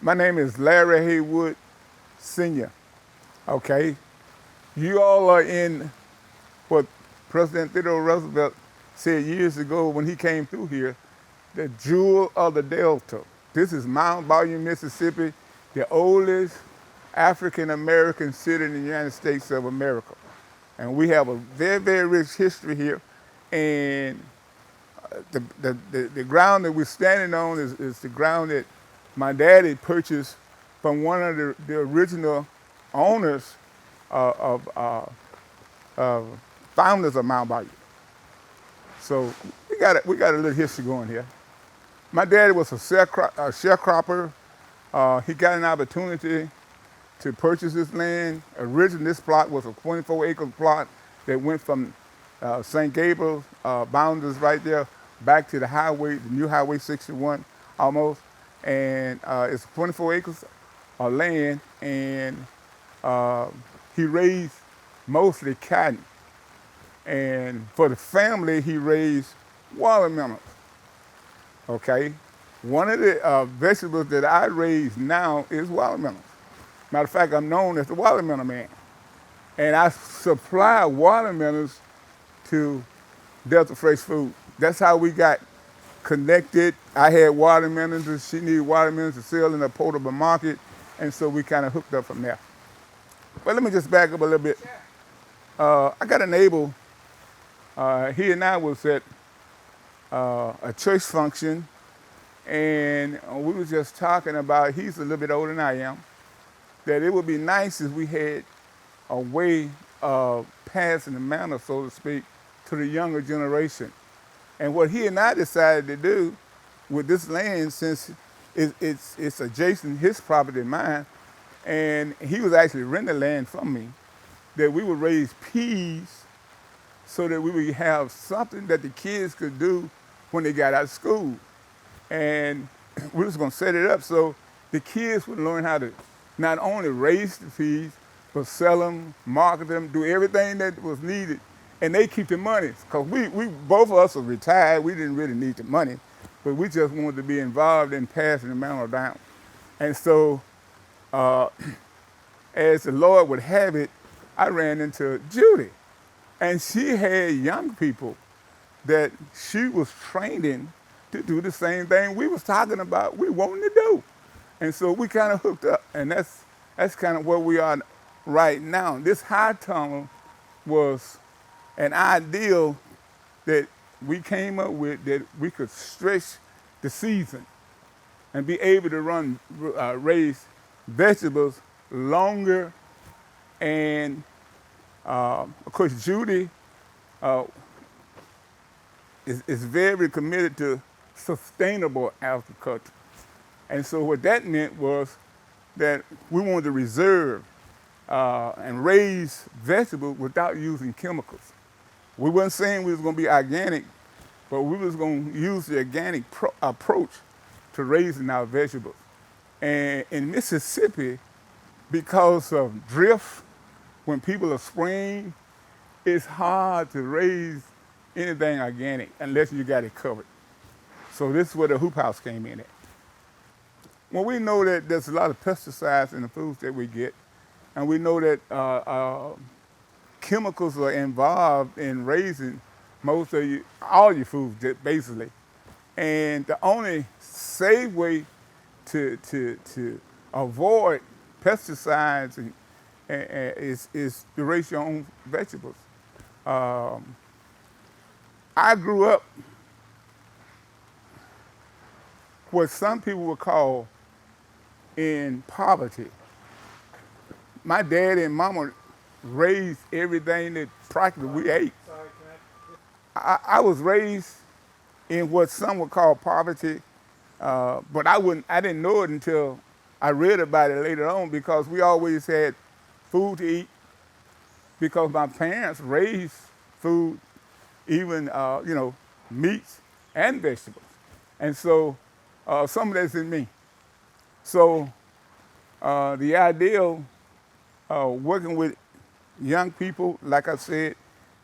My name is Larry Haywood, Sr., okay? You all are in what President Theodore Roosevelt said years ago when he came through here, the jewel of the Delta. This is Mound Bayou, Mississippi, the oldest African-American city in the United States of America. And we have a very, very rich history here. And the ground that we're standing on is the ground that my daddy purchased from one of the original owners of founders of Mound Bayou. So we got a little history going here. My daddy was a sharecropper. He got an opportunity to purchase this land. Originally, this plot was a 24-acre plot that went from St. Gabriel, boundaries right there, back to the highway, the new Highway 61 almost. And it's 24 acres of land, and he raised mostly cotton. And for the family, he raised watermelons, okay? One of the vegetables that I raise now is watermelons. Matter of fact, I'm known as the watermelon man. And I supply watermelons to Delta Fresh Food. That's how we got connected. I had watermelons, and she needed watermelons to sell in a portable market, and so we kind of hooked up from there. But let me just back up a little bit. I got a neighbor. He and I was at a church function, and we was just talking about, he's a little bit older than I am, that it would be nice if we had a way of passing the mantle, so to speak, to the younger generation. And what he and I decided to do with this land, since it's adjacent his property and mine, and he was actually renting land from me, that we would raise peas so that we would have something that the kids could do when they got out of school. And we was gonna set it up so the kids would learn how to not only raise the peas, but sell them, market them, do everything that was needed, and they keep the money. Because we both of us are retired, we didn't really need the money, but we just wanted to be involved in passing the mantle down. And so, as the Lord would have it, I ran into Judy. And she had young people that she was training to do the same thing we was talking about, we wanted to do. And so we kind of hooked up, and that's kind of where we are right now. This high tunnel was an ideal that we came up with, that we could stretch the season and be able to raise vegetables longer. And of course, Judy is very committed to sustainable agriculture. And so what that meant was that we wanted to reserve and raise vegetables without using chemicals. We weren't saying we was going to be organic, but we was going to use the organic approach to raising our vegetables. And in Mississippi, because of drift, when people are spraying, it's hard to raise anything organic unless you got it covered. So this is where the hoop house came in at. Well, we know that there's a lot of pesticides in the foods that we get, and we know that chemicals are involved in raising all your foods, basically. And the only safe way to avoid pesticides is to raise your own vegetables. I grew up what some people would call in poverty. My daddy and mama raised everything that practically we ate. I was raised in what some would call poverty, but I didn't know it until I read about it later on, because we always had food to eat, because my parents raised food, even meats and vegetables. And so some of that's in me. So the ideal working with young people, like I said,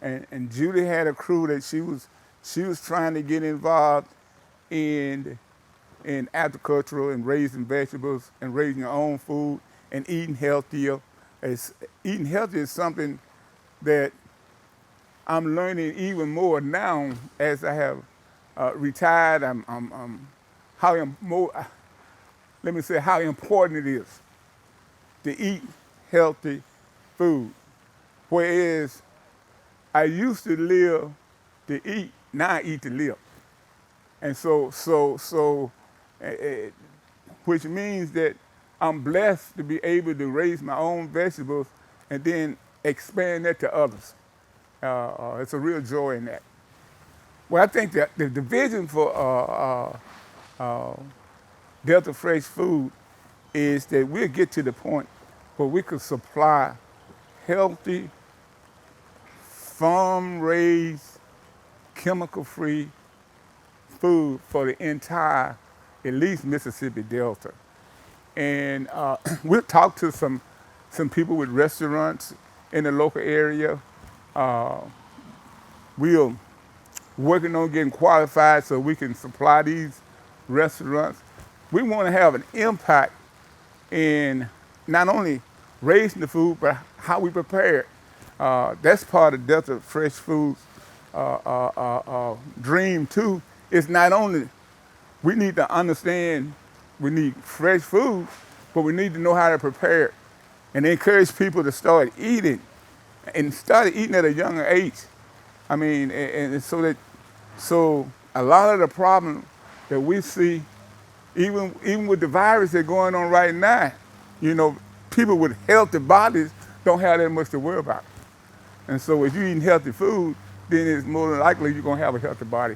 and Judy had a crew that she was trying to get involved in in agricultural and raising vegetables and raising your own food and eating healthier. Eating healthy is something that I'm learning even more now as I have retired. How more, let me say how important it is to eat healthy food. Whereas I used to live to eat, now I eat to live. And uh, which means that I'm blessed to be able to raise my own vegetables and then expand that to others. It's a real joy in that. Well, I think that the vision for Delta Fresh Food is that we'll get to the point where we could supply healthy, farm-raised, chemical-free food for the entire, at least Mississippi Delta. And we'll talk to some people with restaurants in the local area. We're working on getting qualified so we can supply these restaurants. We want to have an impact in not only raising the food, but how we prepare it. That's part of Delta Fresh Foods dream too. It's not only we need to understand we need fresh food, but we need to know how to prepare it and encourage people to start eating and start eating at a younger age. I mean, and so a lot of the problem that we see, even with the virus that's going on right now, people with healthy bodies don't have that much to worry about. And so if you're eating healthy food, then it's more than likely you're going to have a healthy body.